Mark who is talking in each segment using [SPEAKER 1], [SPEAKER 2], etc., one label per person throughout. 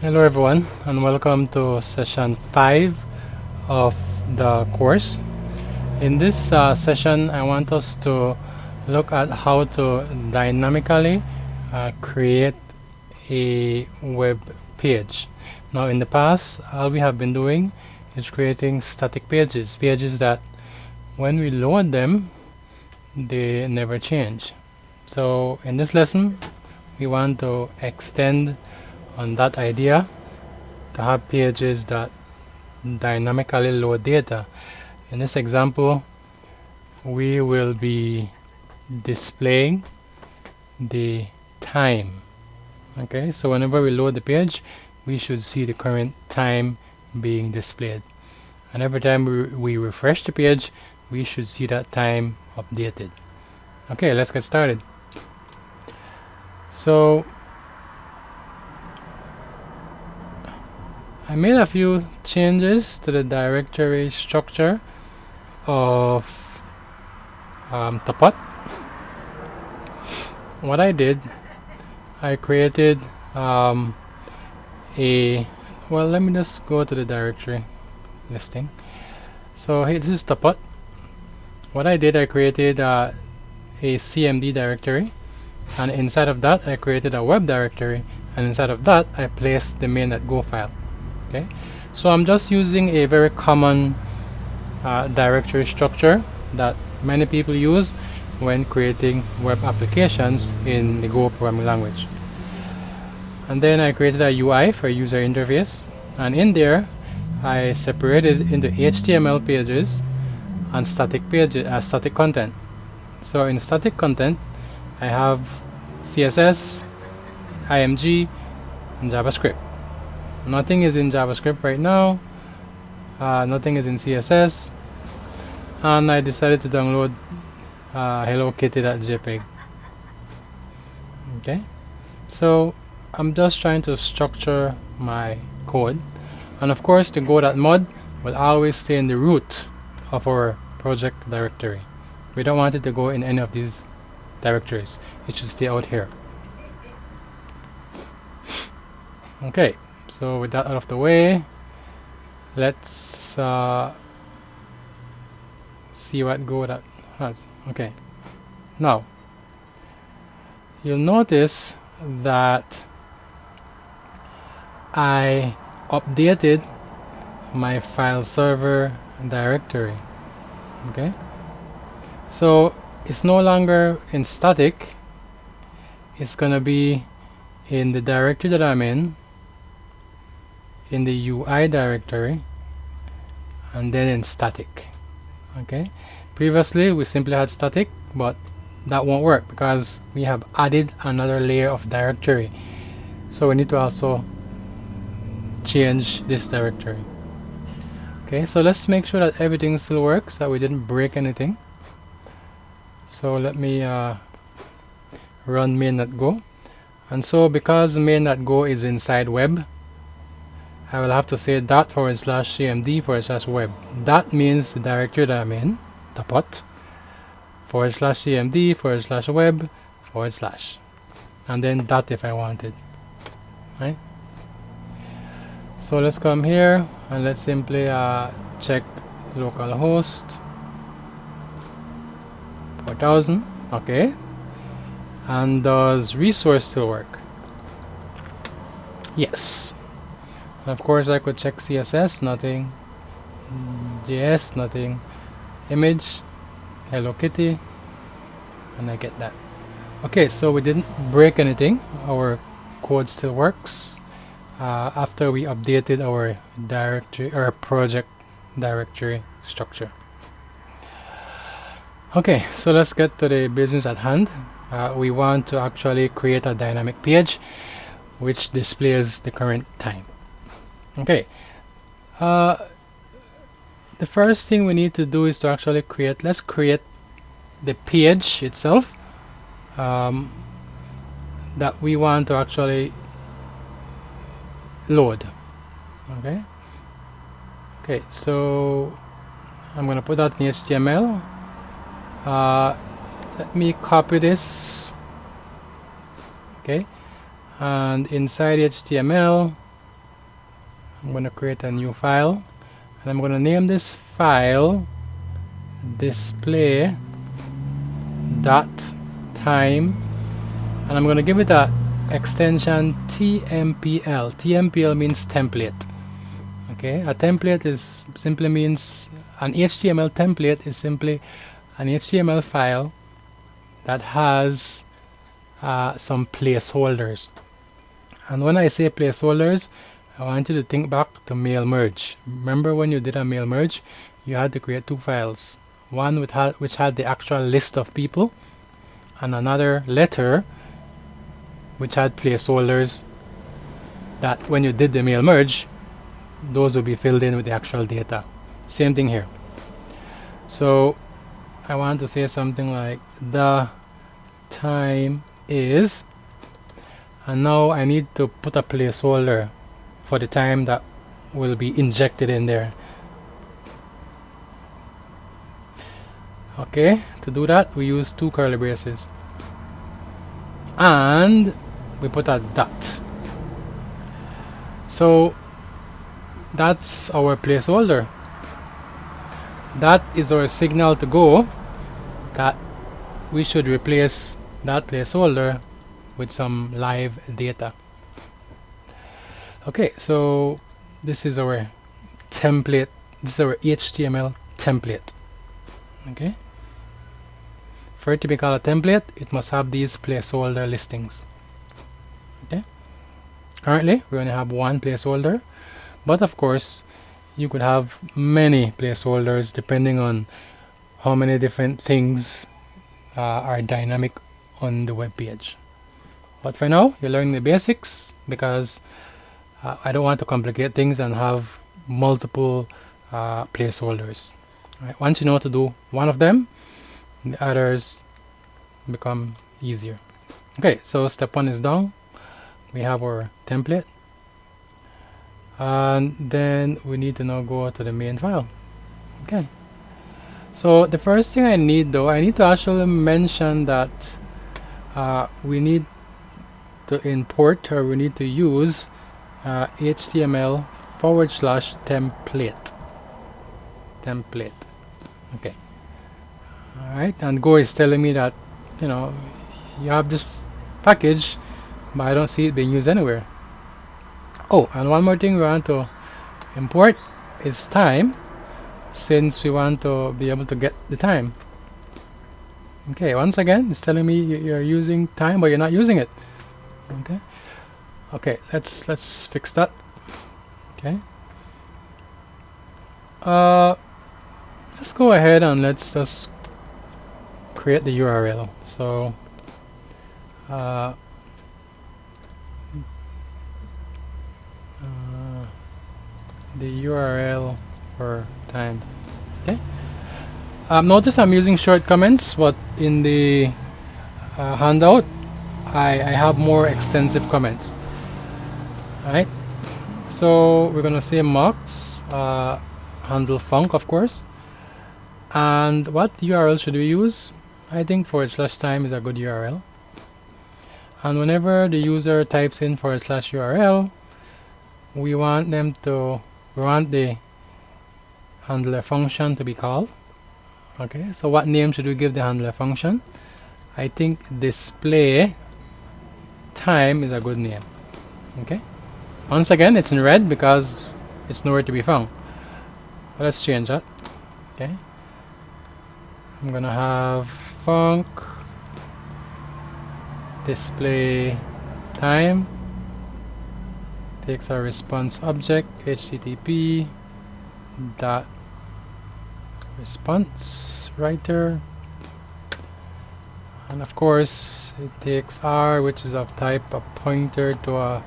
[SPEAKER 1] Hello everyone and welcome to session 5 of the course. In this session I want us to look at how to dynamically create a web page. Now in the past all we have been doing is creating static pages that when we load them they never change. So in this lesson we want to extend on that idea to have pages that dynamically load data. In this example, we will be displaying the time. Okay, so whenever we load the page, we should see the current time being displayed. And every time we refresh the page, we should see that time updated. Okay, let's get started. So I made a few changes to the directory structure of Tapat. What I did, I created let me just go to the directory listing. So hey, this is Tapat. What I did, I created a CMD directory, and inside of that I created a web directory, and inside of that I placed the main.go file. Okay, so I'm just using a very common directory structure that many people use when creating web applications in the Go programming language. And then I created a UI for user interface, and in there I separated into HTML pages and static content. So in static content I have CSS, IMG, and JavaScript. Nothing is in JavaScript right now, nothing is in CSS, and I decided to download Hello Kitty.jpg. Okay, so I'm just trying to structure my code, and of course the go.mod will always stay in the root of our project directory. We don't want it to go in any of these directories. It should stay out here. Okay, so with that out of the way, let's see what Go has. Okay, now you'll notice that I updated my file server directory. Okay, so it's no longer in static, it's gonna be in the directory that I'm in the UI directory, and then in static. Okay, previously we simply had static, but that won't work because we have added another layer of directory, so we need to also change this directory. Okay, so let's make sure that everything still works, that we didn't break anything. So let me run main.go, and so because main.go is inside web, I will have to say ./cmd/web. That means the directory that I'm in, Tapat, /cmd/web/, and then dot if I wanted, right? So let's come here and let's simply check localhost 4000. Okay, and does resource still work? Yes. And of course I could check CSS, nothing. JS, nothing. Image, Hello Kitty, and I get that. Okay, so we didn't break anything. Our code still works after we updated our directory or project directory structure. Okay, so let's get to the business at hand. We want to actually create a dynamic page which displays the current time. Okay, the first thing we need to do is to actually let's create the page itself that we want to actually load. Okay, so I'm going to put that in HTML. Let me copy this. Okay, and inside HTML I'm going to create a new file, and I'm going to name this file display dot time, and I'm going to give it a extension TMPL. TMPL means template. Okay, a template is simply means an HTML template is simply an HTML file that has some placeholders. And when I say placeholders, I want you to think back to mail merge. Remember when you did a mail merge, you had to create two files. One which had the actual list of people, and another letter which had placeholders that when you did the mail merge, those will be filled in with the actual data. Same thing here. So I want to say something like the time is, and now I need to put a placeholder for the time that will be injected in there. Okay, to do that we use two curly braces and we put a dot. So that's our placeholder. That is our signal to go that we should replace that placeholder with some live data. Okay, so this is our template. This is our HTML template. Okay, for it to be called a template, it must have these placeholder listings. Okay, currently we only have one placeholder, but of course you could have many placeholders depending on how many different things are dynamic on the web page. But for now, you're learning the basics because I don't want to complicate things and have multiple placeholders. Right? Once you know how to do one of them, the others become easier. Okay, so step one is done. We have our template, and then we need to now go to the main file. Okay, so the first thing I need though, I need to actually mention that we need to import, or we need to use HTML/template. Okay, all right, and Go is telling me that you have this package, but I don't see it being used anywhere. Oh, and one more thing we want to import is time, since we want to be able to get the time. Okay, once again it's telling me you're using time but you're not using it. Okay, let's fix that. Okay, let's go ahead and let's just create the URL. So the URL for time. Okay, notice I'm using short comments, but in the handout I have more extensive comments. Alright, so we're gonna say mux handle func, of course. And what URL should we use? I think /time is a good URL. And whenever the user types in /URL, we want the handler function to be called. Okay, so what name should we give the handler function? I think display time is a good name. Okay, once again it's in red because it's nowhere to be found. But let's change that. Okay, I'm gonna have func display time, takes our response object http dot response writer, and of course it takes r, which is of type a pointer to a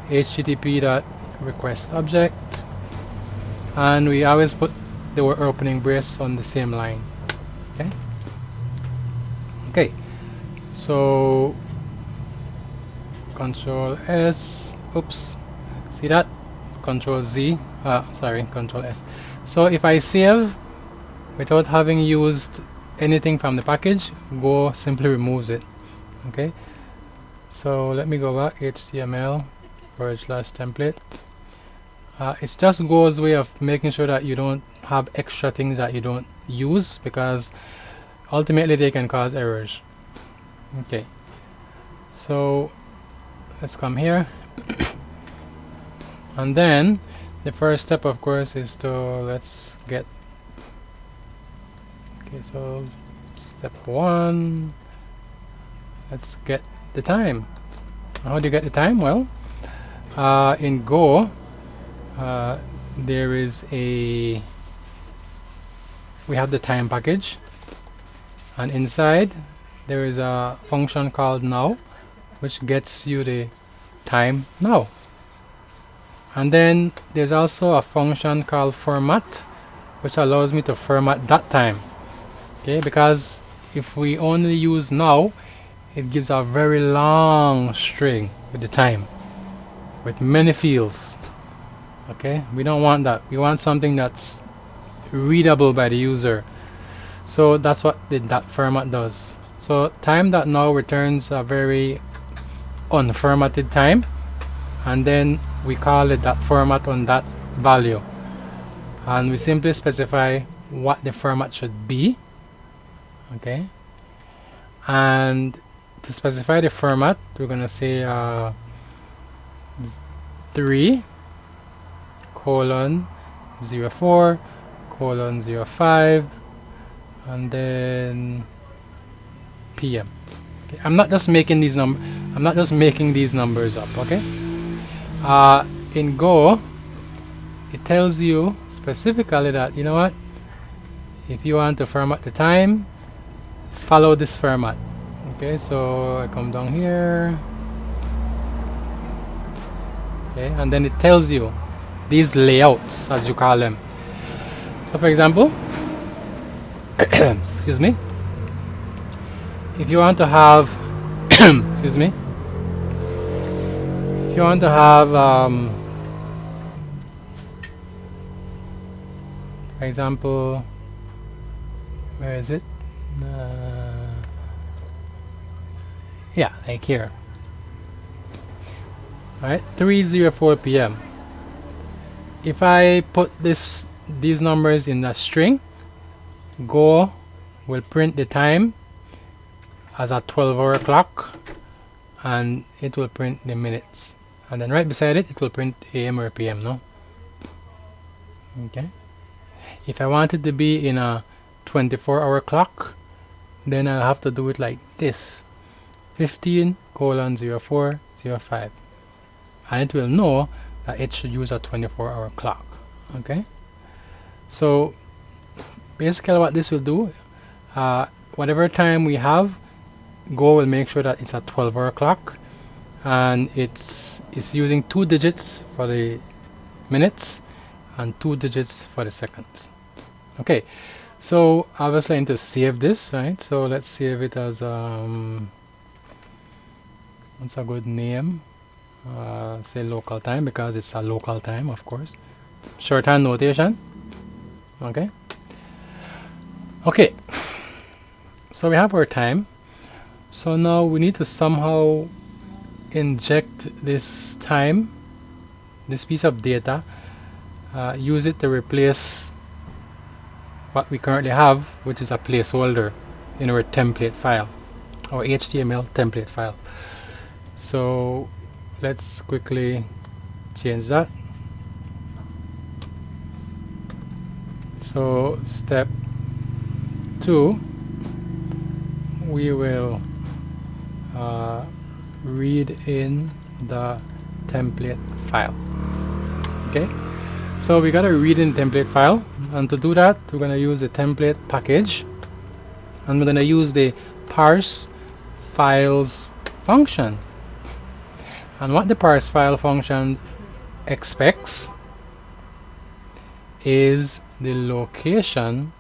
[SPEAKER 1] http dot request object, and we always put the opening brace on the same line. Okay, so Control S, oops, see that? Control Z, Control S. So if I save without having used anything from the package, Go simply removes it. Okay, so let me go back, HTML /template. It's just Go's way of making sure that you don't have extra things that you don't use, because ultimately they can cause errors. Okay, so let's come here. And then the first step, of course, is to let's get, okay, so step 1, let's get the time. How do you get the time? Well, in Go, there is we have the time package, and inside there is a function called now, which gets you the time now. And then there's also a function called format, which allows me to format that time. Okay, because if we only use now, it gives a very long string with the time, with many fields. Okay, we don't want that. We want something that's readable by the user. So that's what the dot format does. So time.now returns a very unformatted time, and then we call it that format on that value, and we simply specify what the format should be. Okay, and to specify the format, we're gonna say 3:04:05 and then PM. Okay. I'm not just making these numbers up. Okay. In Go, it tells you specifically that, you know what, if you want to format the time, follow this format. Okay, so I come down here. Okay, and then it tells you these layouts, as you call them. So for example, excuse me, if you want to have excuse me, if you want to have for example, where is it? Yeah, like here. Alright, 3:04 PM. If I put these numbers in a string, Go will print the time as a 12-hour clock, and it will print the minutes, and then right beside it, it will print AM or PM. No. Okay. If I want it to be in a 24-hour clock, then I'll have to do it like this: 15:04:05, and it will know that it should use a 24-hour clock. Okay, so basically what this will do, whatever time we have, Go will make sure that it's a 12-hour clock, and it's using 2 digits for the minutes and 2 digits for the seconds. Okay, so obviously I need to save this, right? So let's save it as what's a good name? Say local time, because it's a local time, of course. Shorthand notation. Okay. Okay. So we have our time. So now we need to somehow inject this time, this piece of data, use it to replace what we currently have, which is a placeholder in our template file, our HTML template file. So let's quickly change that. So step 2, we will read in the template file. Okay, so we gotta read in template file, and to do that we're gonna use the template package, and we're gonna use the parse files function. And what the parse file function expects is the location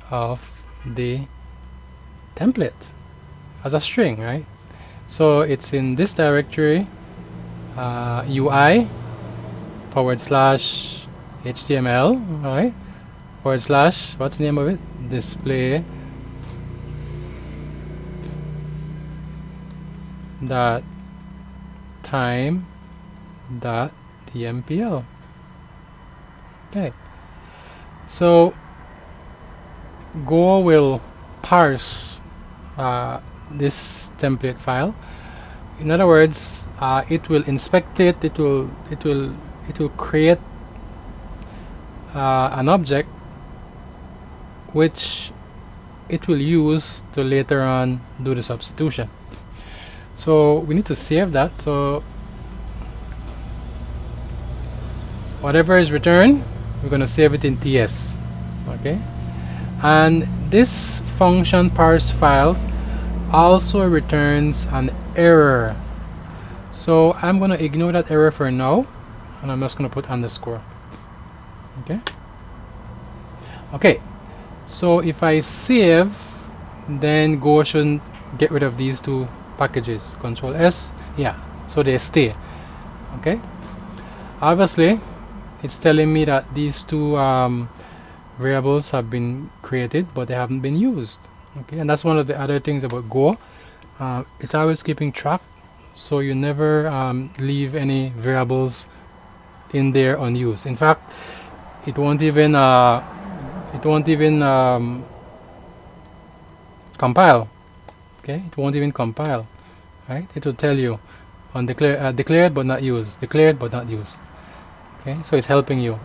[SPEAKER 1] of the template as a string, right? So it's in this directory, UI /HTML, right? / what's the name of it? Display dot time dot tmpl. Okay, so Go will parse this template file. In other words, it will inspect it. It will create an object which it will use to later on do the substitution. So we need to save that. So whatever is returned, we're going to save it in TS. Okay, and this function parse files also returns an error. So I'm going to ignore that error for now, and I'm just going to put underscore. Okay, so if I save, then Go shouldn't get rid of these two packages. Control S, yeah, so they stay. Okay, obviously it's telling me that these two variables have been created, but they haven't been used. Okay, and that's one of the other things about Go. It's always keeping track, so you never leave any variables in there unused. In fact, it won't even compile. Okay, it won't even compile. Right? It will tell you declared but not used, declared but not used. Okay, so it's helping you.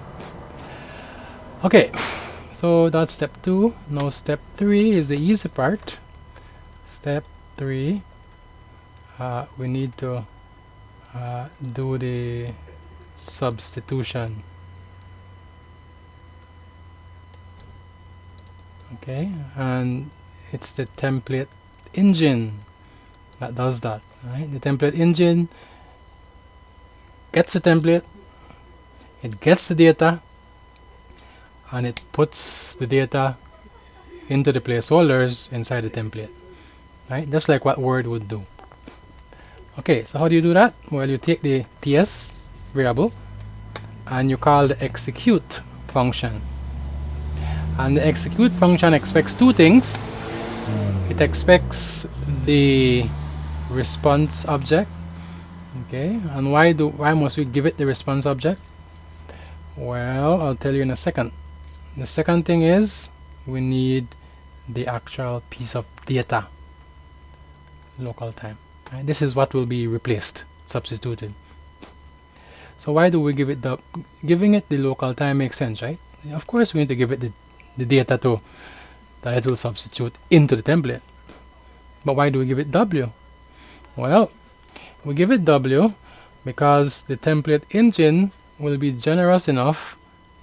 [SPEAKER 1] Okay, so that's step 2. Now step 3 is the easy part. Step 3, we need to do the substitution. Okay, and it's the template engine that does that. Right? The template engine gets the template, it gets the data, and it puts the data into the placeholders inside the template. Right? Just like what Word would do. Okay, so how do you do that? Well, you take the TS variable and you call the execute function. And the execute function expects two things. It expects the response object. Okay, and why must we give it the response object? Well, I'll tell you in a second. The second thing is we need the actual piece of data, local time. Right? This is what will be replaced, substituted. So why do we give it giving it the local time makes sense, right? Of course we need to give it the data too, that it will substitute into the template. But why do we give it W? Well, we give it W because the template engine will be generous enough,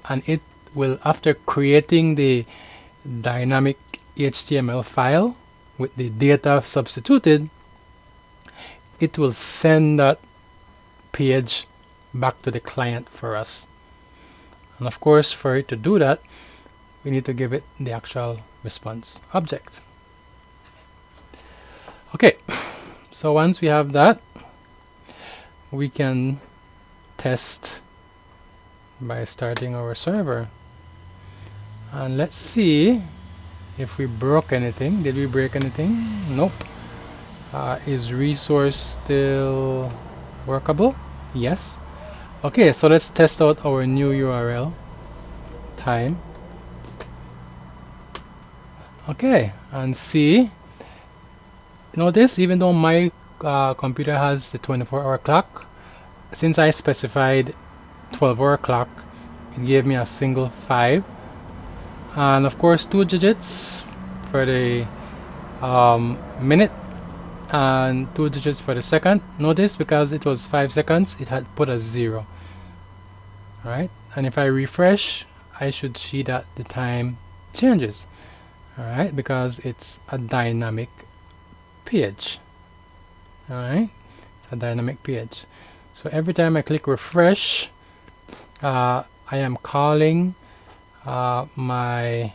[SPEAKER 1] and it will, after creating the dynamic HTML file with the data substituted, it will send that page back to the client for us. And of course, for it to do that, we need to give it the actual response object. Okay, so once we have that, we can test by starting our server. And let's see if we broke anything. Did we break anything? Nope. Is resource still workable? Yes. Okay, so let's test out our new URL. Time. Okay, and see. Notice, even though my computer has the 24-hour clock, since I specified 12-hour clock, it gave me a single 5, and of course 2 digits for the minute and 2 digits for the second. Notice, because it was 5 seconds, it had put a 0. Alright, and if I refresh, I should see that the time changes. Alright, because it's a dynamic page. Alright, it's a dynamic page. So every time I click refresh, I am calling my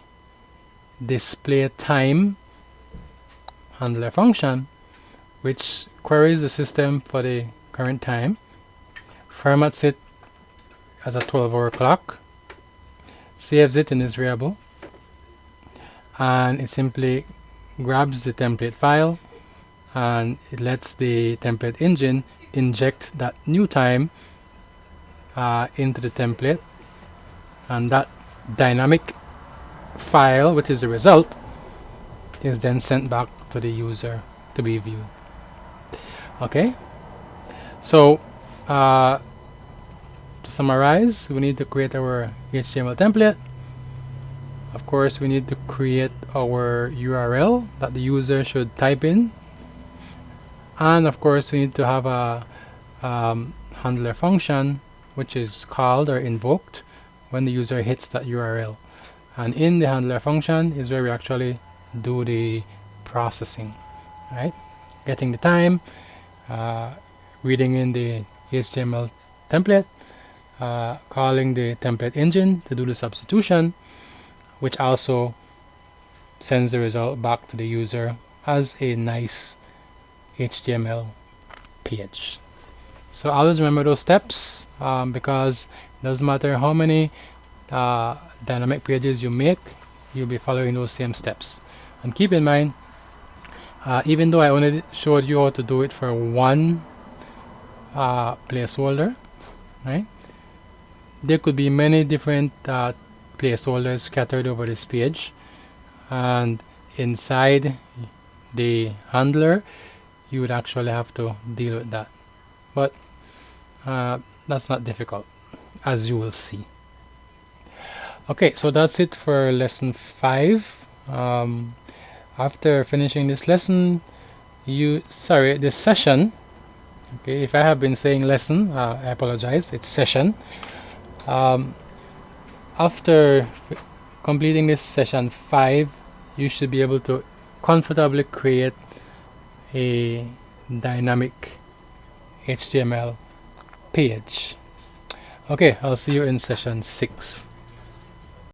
[SPEAKER 1] display time handler function, which queries the system for the current time, formats it as a 12-hour clock, saves it in this variable, and it simply grabs the template file and it lets the template engine inject that new time into the template, and that dynamic file, which is the result, is then sent back to the user to be viewed. Okay, so to summarize, we need to create our HTML template. Of course, we need to create our URL that the user should type in, and of course we need to have a handler function which is called or invoked when the user hits that URL. And in the handler function is where we actually do the processing, right? Getting the time, reading in the HTML template, calling the template engine to do the substitution, which also sends the result back to the user as a nice HTML page. So always remember those steps, because it doesn't matter how many dynamic pages you make, you'll be following those same steps. And keep in mind, even though I only showed you how to do it for one placeholder, right? There could be many different placeholders scattered over this page, and inside the handler you would actually have to deal with that, but that's not difficult, as you will see. Okay, so that's it for lesson 5. After finishing this lesson, this session, okay, if I have been saying lesson, I apologize, it's session. After completing this session 5, you should be able to comfortably create a dynamic HTML page. Okay, I'll see you in session 6.